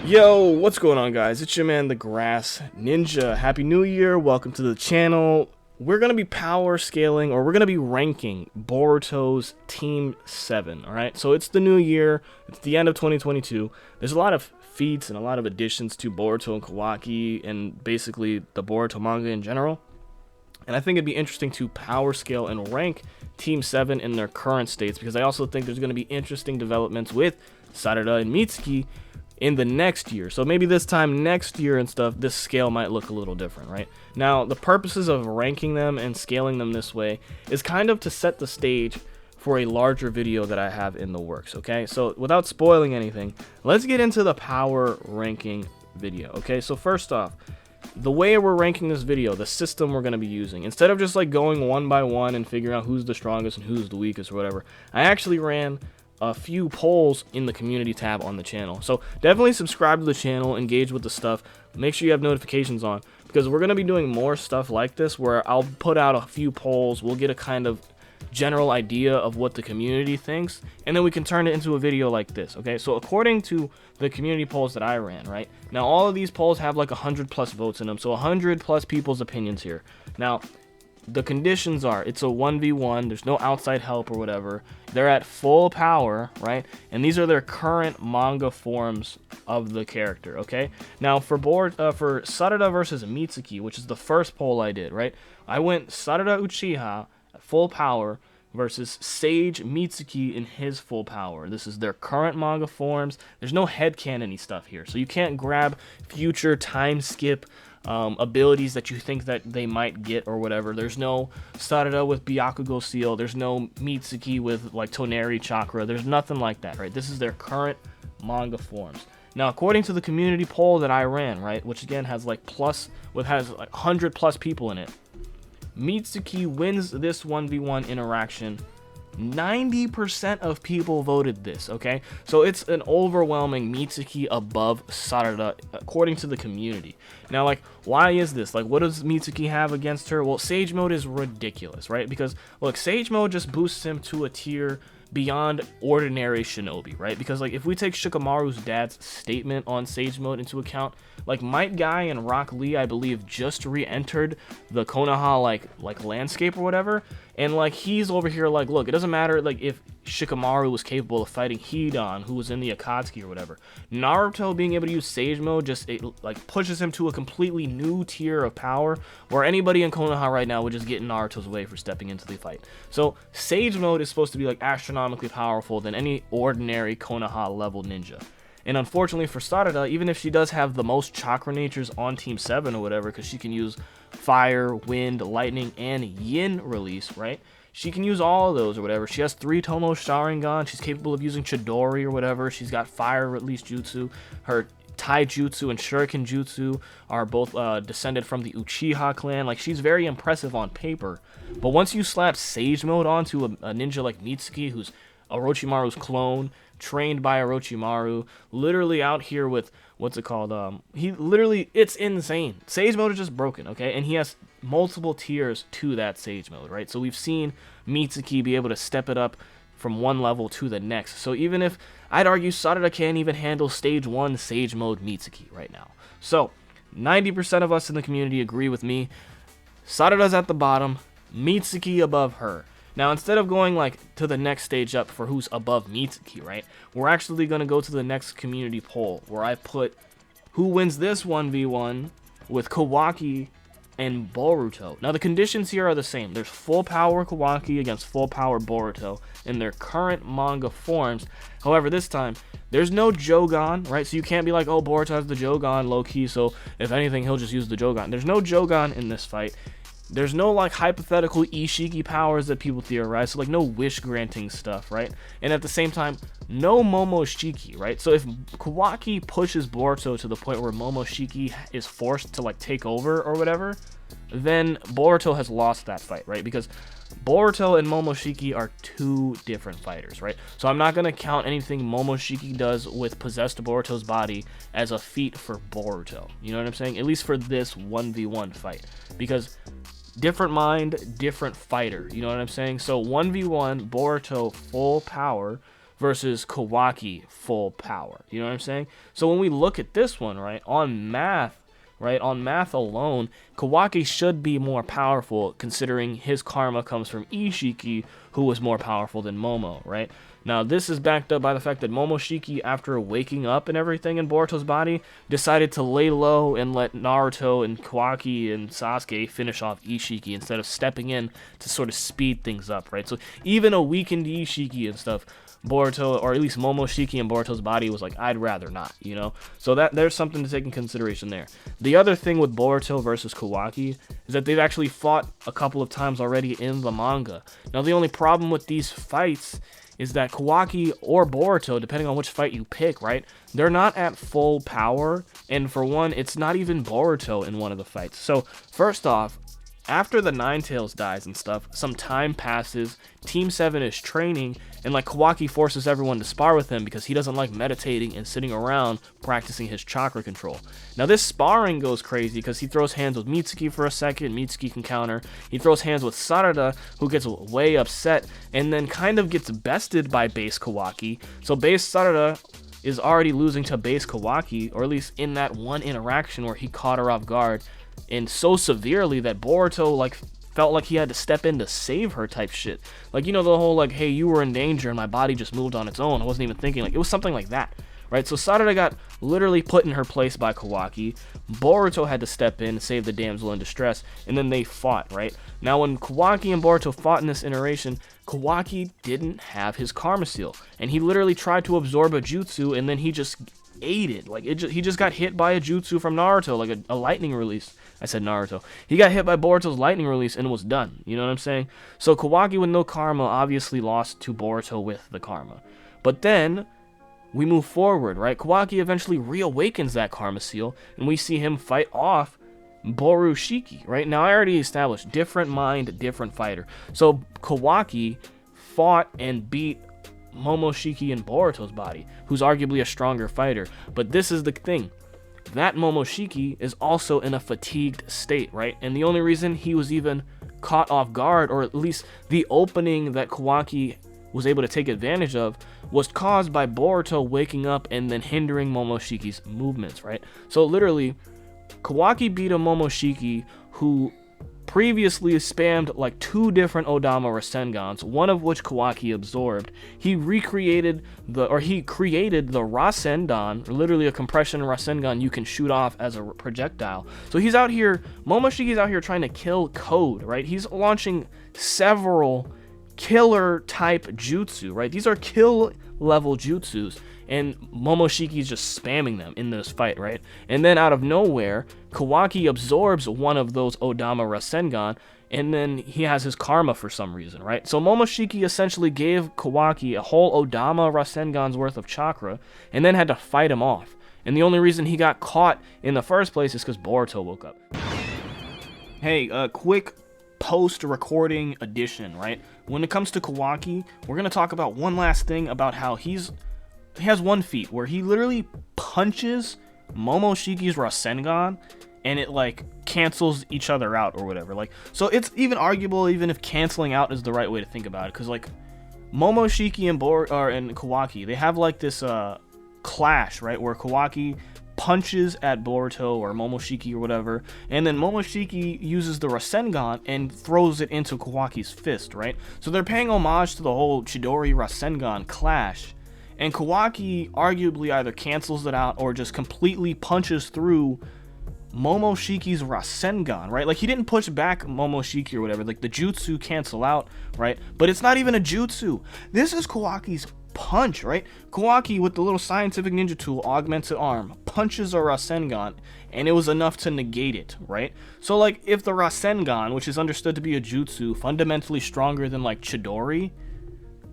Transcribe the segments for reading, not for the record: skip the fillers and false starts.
Yo, what's going on, guys? It's your man, the Grass Ninja. Happy New Year. Welcome to the channel. We're going to be power scaling, or we're going to be ranking Boruto's Team 7, alright? So it's the new year. It's the end of 2022. There's a lot of feats and a lot of additions to Boruto and Kawaki and basically the Boruto manga in general. And I think it'd be interesting to power scale and rank Team 7 in their current states, because I also think there's going to be interesting developments with Sarada and Mitsuki in the next year. So maybe this time next year and stuff, this scale might look a little different, right? Now, the purposes of ranking them and scaling them this way is kind of to set the stage for a larger video that I have in the works, okay? So without spoiling anything, let's get into the power ranking video, okay? So first off, the way we're ranking this video, the system we're going to be using, instead of just like going one by one and figuring out who's the strongest and who's the weakest or whatever, I actually ran a few polls in the community tab on the channel. So definitely subscribe to the channel, engage with the stuff, make sure you have notifications on, because we're going to be doing more stuff like this where I'll put out a few polls, we'll get a kind of general idea of what the community thinks, and then we can turn it into a video like this, okay? So according to the community polls that I ran, right? Now all of these polls have like 100+ votes in them, so 100+ people's opinions here. Now, the conditions are, it's a 1v1, there's no outside help or whatever, they're at full power, right? And these are their current manga forms of the character, okay? Now for Sarada versus Mitsuki, which is the first poll I did, right? I went Sarada Uchiha at full power versus Sage Mitsuki in his full power. This is their current manga forms. There's no headcanon-y stuff here, so you can't grab future time skip abilities that you think that they might get or whatever. There's no Sarada with Byakugo Seal. There's no Mitsuki with like Toneri Chakra. There's nothing like that, right? This is their current manga forms. Now, according to the community poll that I ran, right, which again has like 100+ people in it, Mitsuki wins this 1v1 interaction. 90% of people voted this, okay? So it's an overwhelming Mitsuki above Sarada according to the community. Now, like, why is this? Like, what does Mitsuki have against her? Well, Sage Mode is ridiculous, right? Because, look, Sage Mode just boosts him to a tier beyond ordinary shinobi, right? Because, like, if we take Shikamaru's dad's statement on Sage Mode into account, like, Might Guy and Rock Lee, I believe, just re-entered the Konoha, like landscape or whatever, and, like, he's over here, like, look, it doesn't matter, like, if Shikamaru was capable of fighting Hidan, who was in the Akatsuki or whatever. Naruto being able to use Sage Mode just, like, pushes him to a completely new tier of power, where anybody in Konoha right now would just get in Naruto's way for stepping into the fight. So, Sage Mode is supposed to be, like, astronomically powerful than any ordinary Konoha level ninja. And unfortunately for Sarada, even if she does have the most chakra natures on Team 7 or whatever, because she can use fire, wind, lightning, and yin release, right? She can use all of those or whatever. She has 3 Tomo Sharingan. She's capable of using Chidori or whatever. She's got fire release jutsu. Her Taijutsu and Shuriken Jutsu are both descended from the Uchiha clan. Like, she's very impressive on paper. But once you slap Sage Mode onto a ninja like Mitsuki, who's Orochimaru's clone, trained by Orochimaru, literally out here with, what's it called, it's insane. Sage Mode is just broken, okay? And he has multiple tiers to that Sage Mode, right? So we've seen Mitsuki be able to step it up from one level to the next. So even if, I'd argue Sarada can't even handle stage 1 Sage Mode Mitsuki right now. So 90% of us in the community agree with me. Sarada's at the bottom, Mitsuki above her. Now, instead of going, like, to the next stage up for who's above Mitsuki, right, we're actually going to go to the next community poll, where I put who wins this 1v1 with Kawaki and Boruto. Now, the conditions here are the same. There's full power Kawaki against full power Boruto in their current manga forms. However, this time, there's no Jougan, right? So you can't be like, oh, Boruto has the Jougan low-key, so if anything, he'll just use the Jougan. There's no Jougan in this fight. There's no like hypothetical Ishiki powers that people theorize, so like no wish granting stuff, right? And at the same time, no Momoshiki, right? So if Kawaki pushes Boruto to the point where Momoshiki is forced to like take over or whatever, then Boruto has lost that fight, right? Because Boruto and Momoshiki are two different fighters, right? So I'm not going to count anything Momoshiki does with possessed Boruto's body as a feat for Boruto. You know what I'm saying? At least for this 1v1 fight. Because different mind, different fighter. You know what I'm saying? So 1v1, Boruto full power versus Kawaki full power. You know what I'm saying? So when we look at this one, right, on math, alone, Kawaki should be more powerful considering his karma comes from Ishiki, who was more powerful than Momo, right? Now, this is backed up by the fact that Momoshiki, after waking up and everything in Boruto's body, decided to lay low and let Naruto and Kawaki and Sasuke finish off Ishiki instead of stepping in to sort of speed things up, right? So even a weakened Ishiki and stuff, Boruto, or at least Momoshiki in Boruto's body was like, I'd rather not, you know? So that there's something to take in consideration there. The other thing with Boruto versus Kawaki is that they've actually fought a couple of times already in the manga. Now, the only problem with these fights is that Kawaki or Boruto, depending on which fight you pick, right, they're not at full power, and for one, it's not even Boruto in one of the fights. So, first off, after the Ninetales dies and stuff, some time passes, Team 7 is training, and like Kawaki forces everyone to spar with him because he doesn't like meditating and sitting around practicing his chakra control. Now this sparring goes crazy because he throws hands with Mitsuki for a second, Mitsuki can counter, he throws hands with Sarada, who gets way upset, and then kind of gets bested by base Kawaki. So base Sarada is already losing to base Kawaki, or at least in that one interaction where he caught her off guard, and so severely that Boruto like felt like he had to step in to save her type shit. Like, you know, the whole like, hey, you were in danger and my body just moved on its own. I wasn't even thinking. Like, it was something like that, right? So Sarada got literally put in her place by Kawaki. Boruto had to step in and save the damsel in distress, and then they fought, right? Now, when Kawaki and Boruto fought in this iteration, Kawaki didn't have his karma seal, and he literally tried to absorb a jutsu, and then he just ate it. Like, he just got hit by a jutsu from Naruto, like a lightning release. I said Naruto. He got hit by Boruto's lightning release and was done. You know what I'm saying? So Kawaki with no karma obviously lost to Boruto with the karma. But then we move forward, right? Kawaki eventually reawakens that karma seal, and we see him fight off Borushiki, right? Now, I already established different mind, different fighter. So Kawaki fought and beat Momoshiki in Boruto's body, who's arguably a stronger fighter. But this is the thing. That Momoshiki is also in a fatigued state, right? And the only reason he was even caught off guard, or at least the opening that Kawaki was able to take advantage of, was caused by Boruto waking up and then hindering Momoshiki's movements, right? So literally, Kawaki beat a Momoshiki who previously spammed like 2 different Odama Rasengans, one of which Kawaki absorbed. He created the Rasengan, literally a compression Rasengan you can shoot off as a projectile. So he's out here, Momoshiki's out here trying to kill Code, right? He's launching several killer type jutsu, right? These are kill level jutsus, and Momoshiki's just spamming them in this fight, right? And then out of nowhere, Kawaki absorbs one of those Odama Rasengan, and then he has his karma for some reason, right? So Momoshiki essentially gave Kawaki a whole Odama Rasengan's worth of chakra, and then had to fight him off. And the only reason he got caught in the first place is because Boruto woke up. Hey, quick post-recording addition, right? When it comes to Kawaki, we're going to talk about one last thing about how he has one feat where he literally punches Momoshiki's Rasengan, and it like cancels each other out or whatever. Like, so it's even arguable even if canceling out is the right way to think about it, because like Momoshiki and Kawaki, they have like this clash, right, where Kawaki punches at Boruto or Momoshiki or whatever, and then Momoshiki uses the Rasengan and throws it into Kawaki's fist, right? So they're paying homage to the whole Chidori Rasengan clash, and Kawaki arguably either cancels it out or just completely punches through Momoshiki's Rasengan, right? Like, he didn't push back Momoshiki or whatever, like the jutsu cancel out, right? But it's not even a jutsu. This is Kawaki's punch, right? Kawaki with the little scientific ninja tool, augmented arm, punches a Rasengan, and it was enough to negate it, right? So, like, if the Rasengan, which is understood to be a jutsu, fundamentally stronger than, like, Chidori,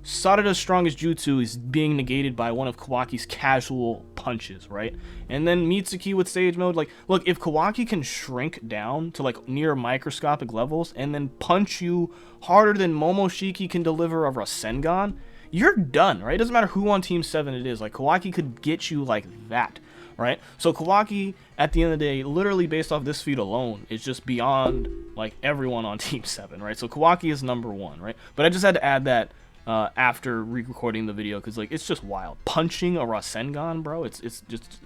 Sarada's strongest jutsu is being negated by one of Kawaki's casual punches, right? And then Mitsuki with Sage Mode, like, look, if Kawaki can shrink down to, like, near microscopic levels and then punch you harder than Momoshiki can deliver a Rasengan, you're done, right? It doesn't matter who on Team 7 it is. Like, Kawaki could get you like that, right? So Kawaki, at the end of the day, literally based off this feat alone, is just beyond, like, everyone on Team 7, right? So Kawaki is number 1, right? But I just had to add that after re-recording the video, because, like, it's just wild. Punching a Rasengan, bro, it's just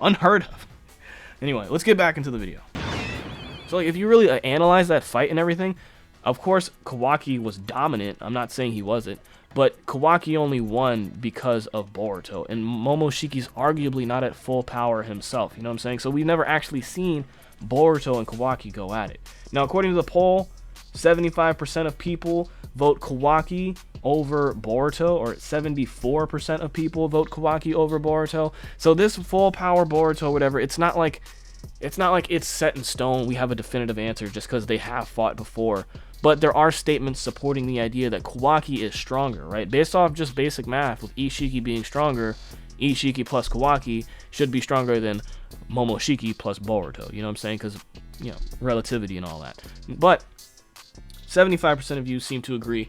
unheard of. Anyway, let's get back into the video. So, like, if you really analyze that fight and everything, of course, Kawaki was dominant. I'm not saying he wasn't. But Kawaki only won because of Boruto. And Momoshiki's arguably not at full power himself. You know what I'm saying? So we've never actually seen Boruto and Kawaki go at it. Now, according to the poll, 75% of people vote Kawaki over Boruto, or 74% of people vote Kawaki over Boruto. So this full power Boruto, whatever, it's not like it's set in stone. We have a definitive answer just because they have fought before. But there are statements supporting the idea that Kawaki is stronger, right? Based off just basic math, with Ishiki being stronger, Ishiki plus Kawaki should be stronger than Momoshiki plus Boruto. You know what I'm saying? Because, you know, relativity and all that. But 75% of you seem to agree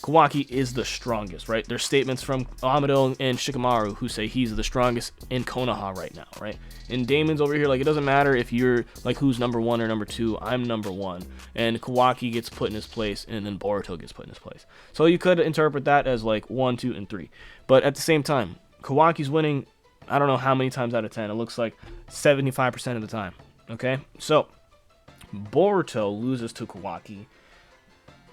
Kawaki is the strongest, right? There's statements from Amado and Shikamaru who say he's the strongest in Konoha right now, right? And Damon's over here like, it doesn't matter if you're like who's number 1 or number 2, I'm number 1. And Kawaki gets put in his place, and then Boruto gets put in his place. So you could interpret that as like 1, 2, and 3. But at the same time, Kawaki's winning, I don't know how many times out of 10. It looks like 75% of the time, okay? So Boruto loses to Kawaki.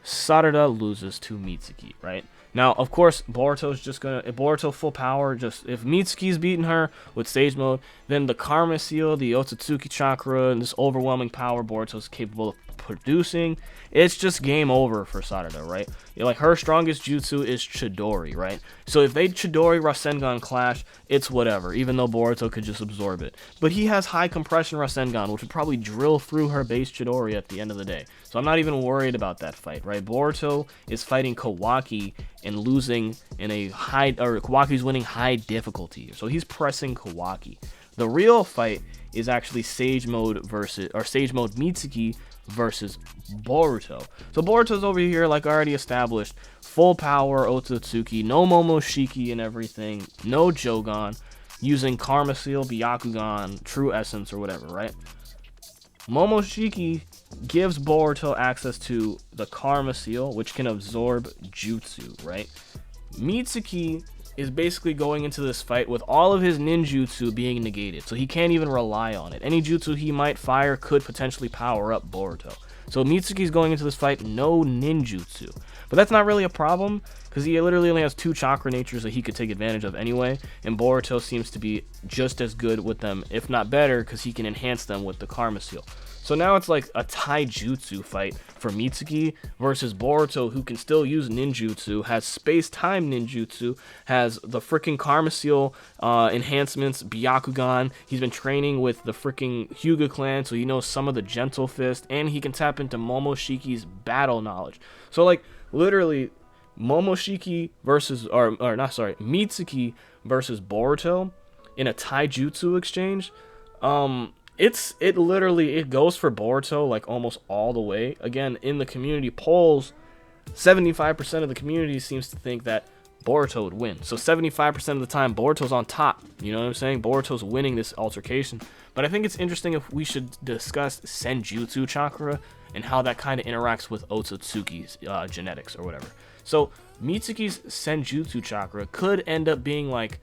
Sarada loses to Mitsuki, right? Now, of course, Boruto full power, just if Mitsuki's beating her with Sage Mode, then the Karma Seal, the Otsutsuki Chakra, and this overwhelming power Boruto's capable of producing, it's just game over for Sarada, right? Like, her strongest jutsu is Chidori, right? So if they Chidori Rasengan clash, it's whatever, even though Boruto could just absorb it. But he has high compression Rasengan, which would probably drill through her base Chidori at the end of the day. So I'm not even worried about that fight, right? Boruto is fighting Kawaki and losing in a high, or Kawaki's winning high difficulty. So he's pressing Kawaki. The real fight is actually Sage Mode Mitsuki versus Boruto. So Boruto's over here, like already established, full power Otsutsuki, no Momoshiki and everything, no Jougan, using Karma Seal, Byakugan, True Essence, or whatever, right? Momoshiki gives Boruto access to the Karma Seal, which can absorb jutsu, right? Mitsuki is basically going into this fight with all of his ninjutsu being negated, so he can't even rely on it. Any jutsu he might fire could potentially power up Boruto. So Mitsuki's going into this fight no ninjutsu. But that's not really a problem, because he literally only has 2 chakra natures that he could take advantage of anyway, and Boruto seems to be just as good with them, if not better, because he can enhance them with the Karma Seal. So now it's like a taijutsu fight for Mitsuki versus Boruto, who can still use ninjutsu, has space-time ninjutsu, has the freaking Karma Seal enhancements, Byakugan. He's been training with the freaking Hyuga clan, so he knows some of the Gentle Fist, and he can tap into Momoshiki's battle knowledge. So, like, literally, Mitsuki versus Boruto in a taijutsu exchange, it goes for Boruto like almost all the way. Again, in the community polls, 75% of the community seems to think that Boruto would win. So 75% of the time, Boruto's on top. You know what I'm saying? Boruto's winning this altercation. But I think it's interesting if we should discuss Senjutsu Chakra and how that kind of interacts with Otsutsuki's genetics or whatever. So Mitsuki's Senjutsu Chakra could end up being like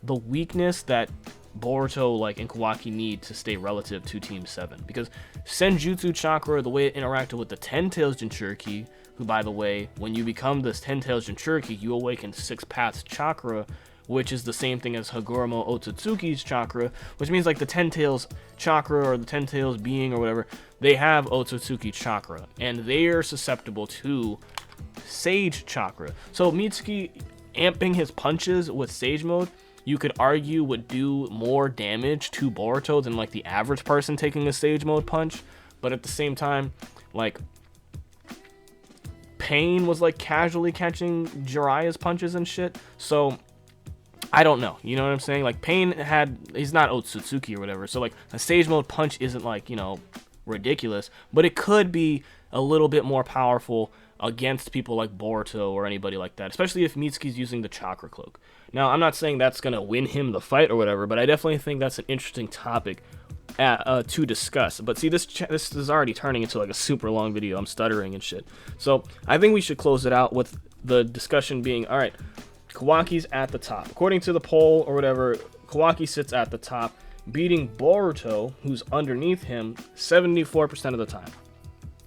the weakness that Boruto and Kawaki need to stay relative to Team 7, because Senjutsu Chakra, the way it interacted with the Ten Tails Jinchuriki, who, by the way, when you become this Ten Tails Jinchuriki, you awaken 6 Paths Chakra, which is the same thing as Hagoromo Otsutsuki's Chakra, which means like the Ten Tails Chakra or the Ten Tails being or whatever, they have Otsutsuki Chakra, and they are susceptible to Sage Chakra. So Mitsuki amping his punches with Sage Mode you could argue would do more damage to Boruto than like the average person taking a stage mode punch. But at the same time, like, Pain was like casually catching Jiraiya's punches and shit. So I don't know, you know what I'm saying? Like, Pain he's not Otsutsuki or whatever, so like a stage mode punch isn't like, you know, ridiculous, but it could be a little bit more powerful against people like Boruto or anybody like that, especially if Mitsuki's using the chakra cloak. Now, I'm not saying that's gonna win him the fight or whatever, but I definitely think that's an interesting topic to discuss. But see, this is already turning into like a super long video. I'm stuttering and shit. So I think we should close it out with the discussion being, all right, Kawaki's at the top. According to the poll or whatever, Kawaki sits at the top, beating Boruto, who's underneath him, 74% of the time.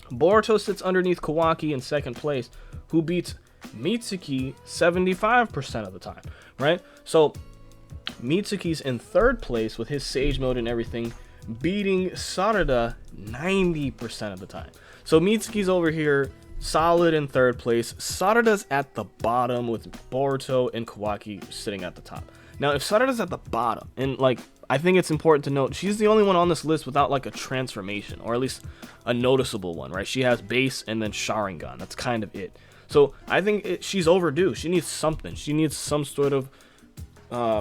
Boruto sits underneath Kawaki in second place, who beats Mitsuki 75% of the time, right? So Mitsuki's in third place with his Sage Mode and everything, beating Sarada 90% of the time. So Mitsuki's over here, solid in third place. Sarada's at the bottom with Boruto and Kawaki sitting at the top. Now, if Sarada's at the bottom, and like, I think it's important to note, she's the only one on this list without like a transformation, or at least a noticeable one, right? She has base and then Sharingan. That's kind of it. So I think she's overdue. She needs something. She needs some sort of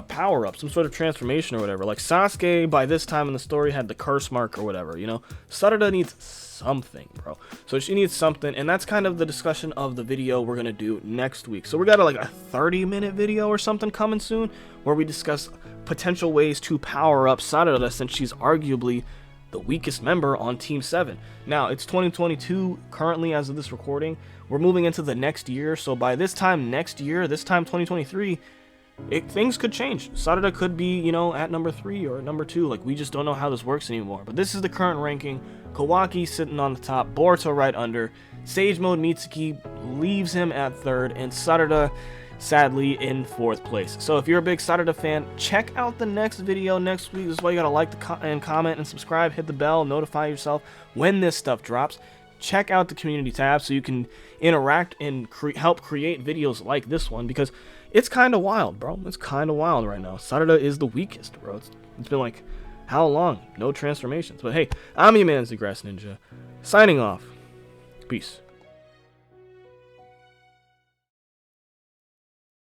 power up, some sort of transformation or whatever. Like Sasuke by this time in the story had the curse mark or whatever, you know. Sarada needs something, bro. So she needs something, and that's kind of the discussion of the video we're gonna do next week. So we got like a 30-minute video or something coming soon where we discuss potential ways to power up Sarada, since she's arguably the weakest member on Team 7. Now, it's 2022 currently as of this recording. We're moving into the next year, so by this time next year, this time 2023, things could change. Sarada could be, you know, at number 3 or number 2. Like, we just don't know how this works anymore. But this is the current ranking. Kawaki sitting on the top, Boruto right under, Sage Mode Mitsuki leaves him at 3rd, and Sarada sadly in 4th place. So if you're a big Sarada fan, check out the next video next week. This is why you gotta like and comment and subscribe, hit the bell, notify yourself when this stuff drops. Check out the community tab so you can interact and help create videos like this one, because it's kind of wild, bro. It's kind of wild right now. Sarada is the weakest, bro. It's been like, how long? No transformations. But hey, I'm your man, the Grass Ninja, signing off. Peace.